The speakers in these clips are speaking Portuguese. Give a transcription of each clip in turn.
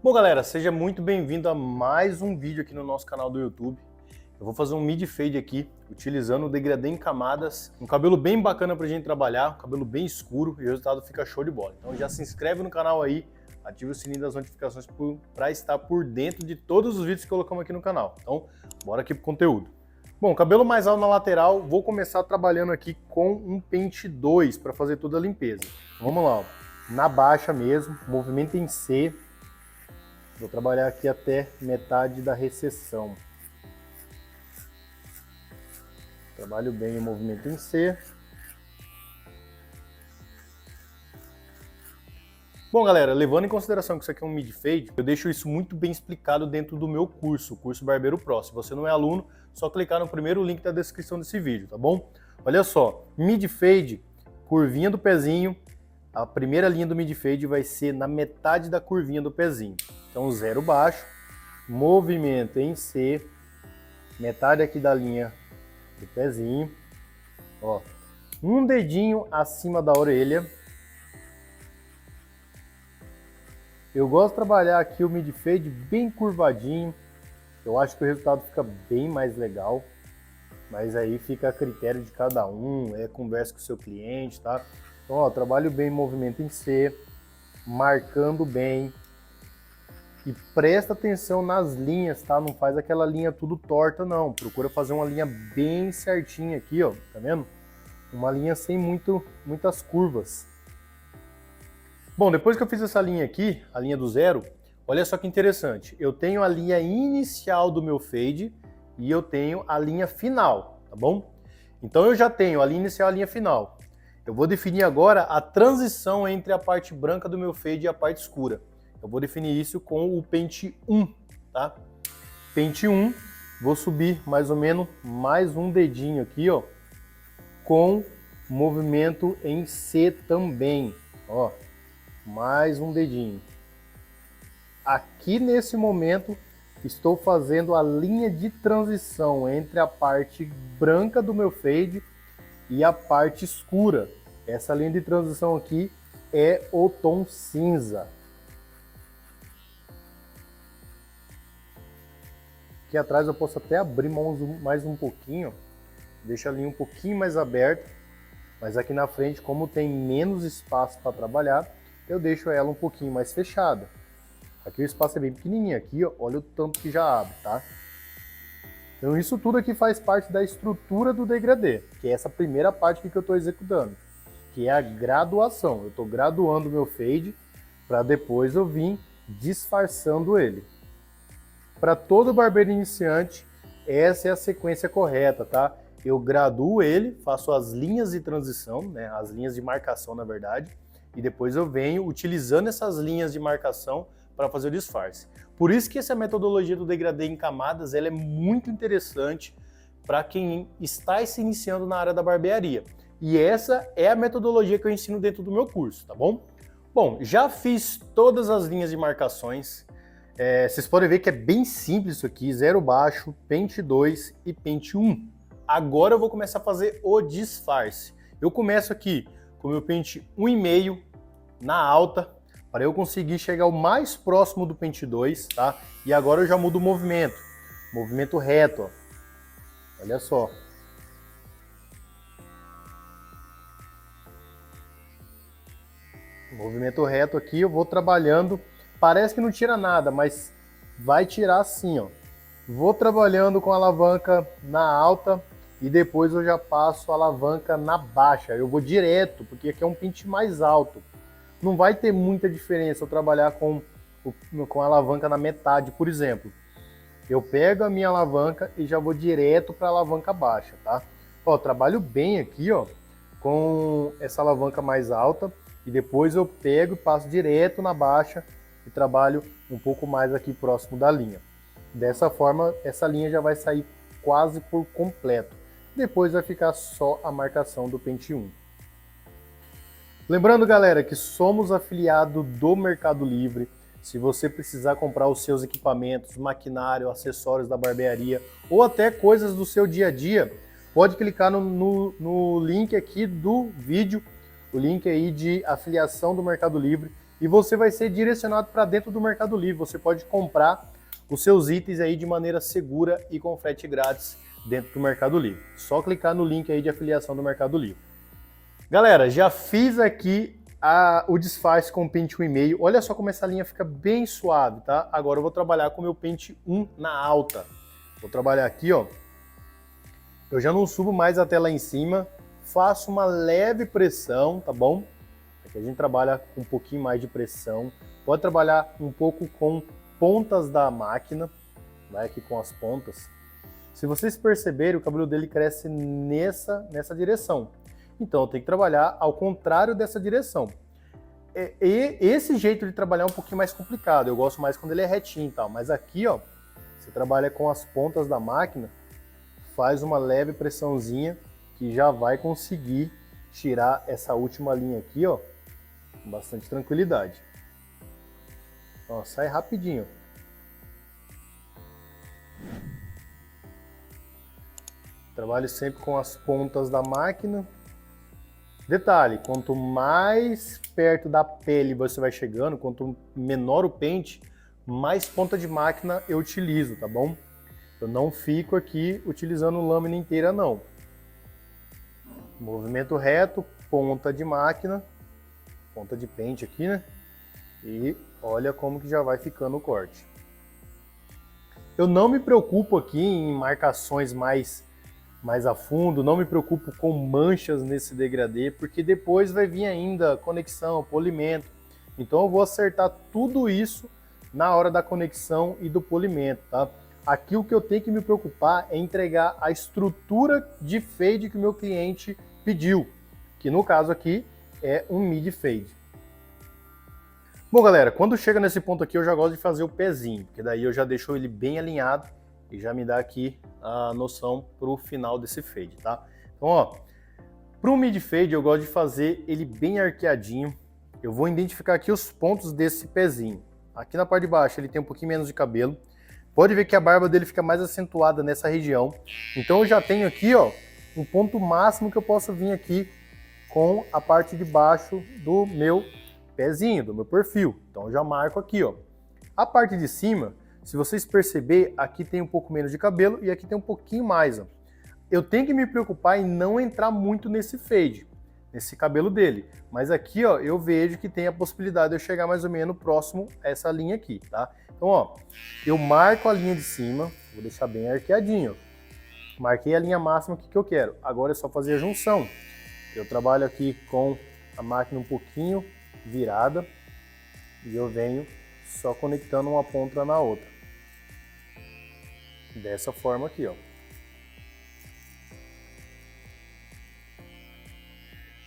Bom, galera, seja muito bem-vindo a mais um vídeo aqui no nosso canal do YouTube. Eu vou fazer um mid fade aqui, utilizando o degradê em camadas, um cabelo bem bacana pra gente trabalhar, um cabelo bem escuro e o resultado fica show de bola. Então já se inscreve no canal aí, ativa o sininho das notificações para estar por dentro de todos os vídeos que colocamos aqui no canal. Então, bora aqui pro conteúdo. Bom, cabelo mais alto na lateral, vou começar trabalhando aqui com um pente 2 para fazer toda a limpeza. Vamos lá, ó. Na baixa mesmo, movimento em C. Vou trabalhar aqui até metade da recessão. Trabalho bem o movimento em C. Bom, galera, levando em consideração que isso aqui é um mid fade, eu deixo isso muito bem explicado dentro do meu curso, o curso Barbeiro Pro. Se você não é aluno, só clicar no primeiro link da descrição desse vídeo, tá bom? Olha só, mid fade, curvinha do pezinho. A primeira linha do mid fade vai ser na metade da curvinha do pezinho. Então, zero baixo, movimento em C, metade aqui da linha do pezinho, ó, um dedinho acima da orelha. Eu gosto de trabalhar aqui o mid fade bem curvadinho, eu acho que o resultado fica bem mais legal, mas aí fica a critério de cada um, conversa com o seu cliente, tá? Então, ó, trabalho bem movimento em C, marcando bem. E presta atenção nas linhas, tá? Não faz aquela linha tudo torta, não. Procura fazer uma linha bem certinha aqui, ó. Tá vendo? Uma linha sem muitas curvas. Bom, depois que eu fiz essa linha aqui, a linha do zero, olha só que interessante. Eu tenho a linha inicial do meu fade e eu tenho a linha final, tá bom? Então eu já tenho a linha inicial e a linha final. Eu vou definir agora a transição entre a parte branca do meu fade e a parte escura. Eu vou definir isso com o pente 1, tá? Pente 1, vou subir mais ou menos mais um dedinho aqui, ó, com movimento em C também, ó, mais um dedinho. Aqui nesse momento estou fazendo a linha de transição entre a parte branca do meu fade e a parte escura. Essa linha de transição aqui é o tom cinza. Aqui atrás eu posso até abrir mais um pouquinho, deixa a linha um pouquinho mais aberta, mas aqui na frente, como tem menos espaço para trabalhar, eu deixo ela um pouquinho mais fechada. Aqui o espaço é bem pequenininho, aqui ó, olha o tanto que já abre, tá? Então isso tudo aqui faz parte da estrutura do degradê, que é essa primeira parte que eu estou executando, que é a graduação. Eu estou graduando o meu fade para depois eu vir disfarçando ele. Para todo barbeiro iniciante, essa é a sequência correta, tá? Eu graduo ele, faço as linhas de transição, né? As linhas de marcação, na verdade, e depois eu venho utilizando essas linhas de marcação para fazer o disfarce. Por isso que essa metodologia do degradê em camadas ela é muito interessante para quem está se iniciando na área da barbearia. E essa é a metodologia que eu ensino dentro do meu curso, tá bom? Bom, já fiz todas as linhas de marcações. Vocês podem ver que é bem simples isso aqui, zero baixo, pente 2 e pente 1. Agora eu vou começar a fazer o disfarce. Eu começo aqui com o meu pente 1,5 na alta, para eu conseguir chegar o mais próximo do pente 2, tá? E agora eu já mudo o movimento reto, ó. Olha só. Movimento reto aqui, eu vou trabalhando. Parece que não tira nada, mas vai tirar sim, ó. Vou trabalhando com a alavanca na alta e depois eu já passo a alavanca na baixa. Eu vou direto, porque aqui é um pente mais alto. Não vai ter muita diferença eu trabalhar com a alavanca na metade, por exemplo. Eu pego a minha alavanca e já vou direto para a alavanca baixa, tá? Ó, trabalho bem aqui, ó, com essa alavanca mais alta e depois eu pego e passo direto na baixa e trabalho um pouco mais aqui próximo da linha. Dessa forma, essa linha já vai sair quase por completo. Depois vai ficar só a marcação do pente 1. Lembrando, galera, que somos afiliado do Mercado Livre. Se você precisar comprar os seus equipamentos, maquinário, acessórios da barbearia ou até coisas do seu dia a dia, pode clicar no link aqui do vídeo, o link aí de afiliação do Mercado Livre, e você vai ser direcionado para dentro do Mercado Livre. Você pode comprar os seus itens aí de maneira segura e com frete grátis dentro do Mercado Livre. Só clicar no link aí de afiliação do Mercado Livre. Galera, já fiz aqui o disfarce com o pente 1,5. Olha só como essa linha fica bem suave, tá? Agora eu vou trabalhar com o meu pente 1 na alta. Vou trabalhar aqui, ó. Eu já não subo mais até lá em cima. Faço uma leve pressão, tá bom? Aqui a gente trabalha com um pouquinho mais de pressão. Pode trabalhar um pouco com pontas da máquina. Vai aqui com as pontas. Se vocês perceberem, o cabelo dele cresce nessa direção. Então eu tenho que trabalhar ao contrário dessa direção. E esse jeito de trabalhar é um pouquinho mais complicado. Eu gosto mais quando ele é retinho e tal. Mas aqui, ó, você trabalha com as pontas da máquina, faz uma leve pressãozinha que já vai conseguir tirar essa última linha aqui, ó, com bastante tranquilidade. Ó, sai rapidinho. Trabalho sempre com as pontas da máquina. Detalhe, quanto mais perto da pele você vai chegando, quanto menor o pente, mais ponta de máquina eu utilizo, tá bom? Eu não fico aqui utilizando lâmina inteira, não. Movimento reto, ponta de máquina, ponta de pente aqui, né? E olha como que já vai ficando o corte. Eu não me preocupo aqui em marcações mais a fundo, não me preocupo com manchas nesse degradê, porque depois vai vir ainda conexão, polimento. Então eu vou acertar tudo isso na hora da conexão e do polimento, tá? Aqui o que eu tenho que me preocupar é entregar a estrutura de fade que o meu cliente pediu, que no caso aqui é um mid fade. Bom, galera, quando chega nesse ponto aqui eu já gosto de fazer o pezinho, porque daí eu já deixo ele bem alinhado e já me dá aqui a noção para o final desse fade, tá? Então, ó, para o mid fade eu gosto de fazer ele bem arqueadinho. Eu vou identificar aqui os pontos desse pezinho. Aqui na parte de baixo ele tem um pouquinho menos de cabelo. Pode ver que a barba dele fica mais acentuada nessa região. Então eu já tenho aqui, ó, um ponto máximo que eu posso vir aqui com a parte de baixo do meu pezinho, do meu perfil. Então eu já marco aqui, ó. A parte de cima, se vocês perceberem, aqui tem um pouco menos de cabelo e aqui tem um pouquinho mais, ó. Eu tenho que me preocupar em não entrar muito nesse fade, nesse cabelo dele. Mas aqui, ó, eu vejo que tem a possibilidade de eu chegar mais ou menos próximo a essa linha aqui, tá? Então, ó, eu marco a linha de cima, vou deixar bem arqueadinho. Marquei a linha máxima que eu quero. Agora é só fazer a junção. Eu trabalho aqui com a máquina um pouquinho virada e eu venho só conectando uma ponta na outra. Dessa forma aqui, ó.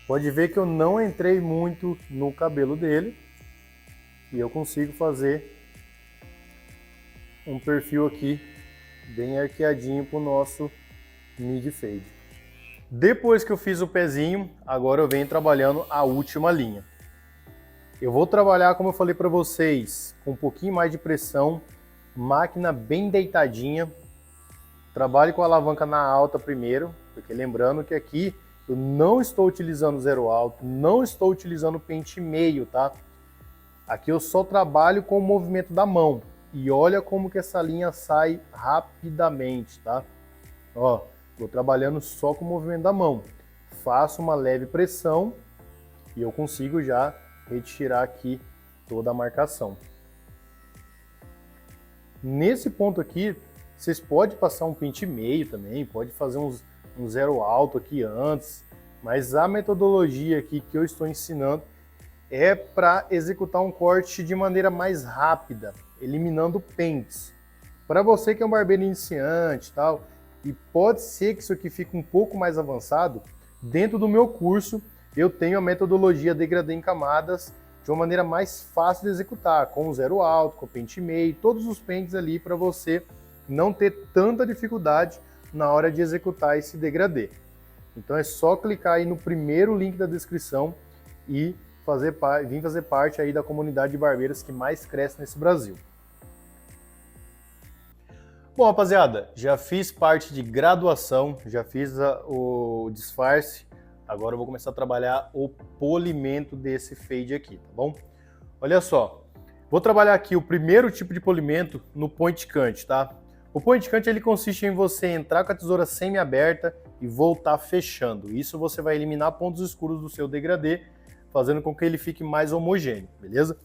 Pode ver que eu não entrei muito no cabelo dele e eu consigo fazer um perfil aqui bem arqueadinho para o nosso mid fade. Depois que eu fiz o pezinho, agora eu venho trabalhando a última linha. Eu vou trabalhar, como eu falei para vocês, com um pouquinho mais de pressão, máquina bem deitadinha. Trabalhe com a alavanca na alta primeiro, porque lembrando que aqui eu não estou utilizando zero alto, não estou utilizando pente meio, tá? Aqui eu só trabalho com o movimento da mão. E olha como que essa linha sai rapidamente, tá? Ó, vou trabalhando só com o movimento da mão. Faço uma leve pressão e eu consigo já retirar aqui toda a marcação. Nesse ponto aqui, vocês podem passar um pente meio também, pode fazer um zero alto aqui antes, mas a metodologia aqui que eu estou ensinando é para executar um corte de maneira mais rápida, eliminando pentes. Para você que é um barbeiro iniciante e tal, e pode ser que isso aqui fique um pouco mais avançado, dentro do meu curso eu tenho a metodologia degradê em camadas de uma maneira mais fácil de executar, com zero alto, com pente meio, todos os pentes ali para você não ter tanta dificuldade na hora de executar esse degradê. Então é só clicar aí no primeiro link da descrição e vir fazer parte aí da comunidade de barbeiros que mais cresce nesse Brasil. Bom, rapaziada, já fiz parte de graduação, já fiz o disfarce, agora eu vou começar a trabalhar o polimento desse fade aqui, tá bom? Olha só, vou trabalhar aqui o primeiro tipo de polimento no point cut, tá? O point cut ele consiste em você entrar com a tesoura semi-aberta e voltar fechando. Isso você vai eliminar pontos escuros do seu degradê, fazendo com que ele fique mais homogêneo, beleza?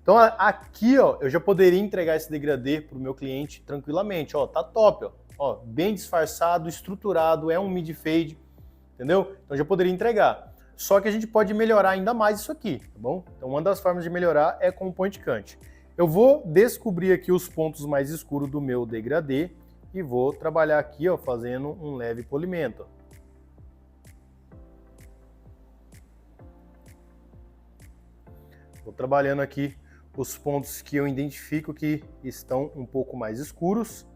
Então aqui, ó, eu já poderia entregar esse degradê para o meu cliente tranquilamente, ó, tá top, ó, bem disfarçado, estruturado, é um mid fade, entendeu? Então já poderia entregar. Só que a gente pode melhorar ainda mais isso aqui, tá bom? Então uma das formas de melhorar é com o point cut. Eu vou descobrir aqui os pontos mais escuros do meu degradê e vou trabalhar aqui, ó, fazendo um leve polimento. Vou trabalhando aqui os pontos que eu identifico que estão um pouco mais escuros.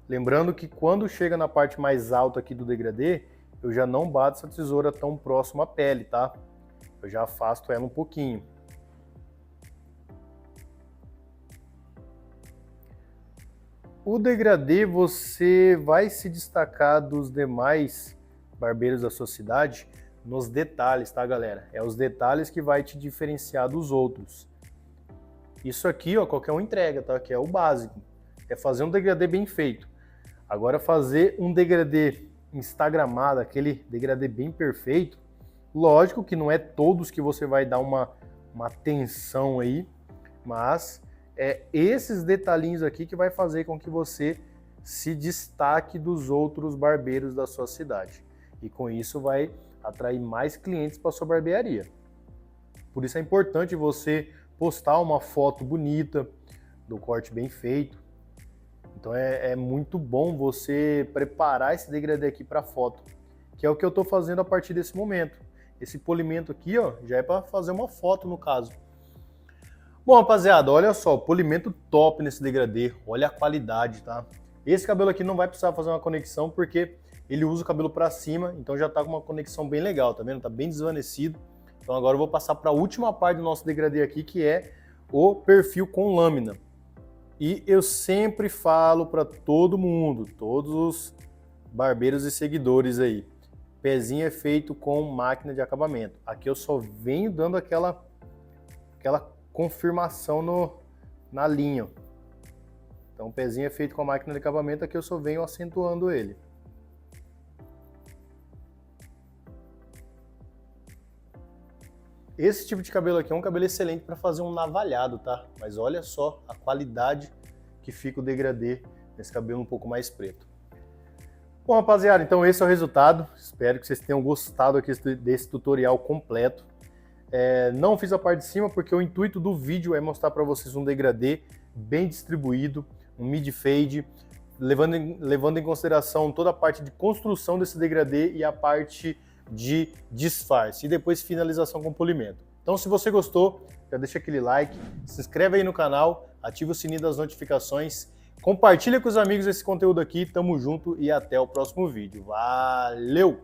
Lembrando que quando chega na parte mais alta aqui do degradê, eu já não bato essa tesoura tão próximo à pele, tá? Eu já afasto ela um pouquinho. O degradê você vai se destacar dos demais barbeiros da sua cidade nos detalhes, tá, galera? É os detalhes que vai te diferenciar dos outros. Isso aqui, ó, qualquer um entrega, tá? Que é o básico. É fazer um degradê bem feito. Agora fazer um degradê instagramado, aquele degradê bem perfeito, lógico que não é todos que você vai dar uma atenção aí, mas é esses detalhinhos aqui que vai fazer com que você se destaque dos outros barbeiros da sua cidade. E com isso vai atrair mais clientes para sua barbearia. Por isso é importante você postar uma foto bonita do corte bem feito. Então é muito bom você preparar esse degradê aqui para foto, que é o que eu estou fazendo a partir desse momento. Esse polimento aqui, ó, já é para fazer uma foto no caso. Bom, rapaziada, olha só, polimento top nesse degradê, olha a qualidade, tá? Esse cabelo aqui não vai precisar fazer uma conexão porque ele usa o cabelo para cima, então já tá com uma conexão bem legal, tá vendo? Tá bem desvanecido. Então agora eu vou passar para a última parte do nosso degradê aqui, que é o perfil com lâmina. E eu sempre falo para todo mundo, todos os barbeiros e seguidores aí, pezinho é feito com máquina de acabamento. Aqui eu só venho dando aquela confirmação na linha. Então o pezinho é feito com a máquina de acabamento, aqui eu só venho acentuando ele. Esse tipo de cabelo aqui é um cabelo excelente para fazer um navalhado, tá? Mas olha só a qualidade que fica o degradê nesse cabelo um pouco mais preto. Bom, rapaziada, então esse é o resultado. Espero que vocês tenham gostado aqui desse tutorial completo. Não fiz a parte de cima porque o intuito do vídeo é mostrar para vocês um degradê bem distribuído, um mid fade, levando em consideração toda a parte de construção desse degradê e a parte de disfarce e depois finalização com polimento. Então se você gostou, já deixa aquele like, se inscreve aí no canal, ativa o sininho das notificações, compartilha com os amigos esse conteúdo aqui, tamo junto e até o próximo vídeo. Valeu!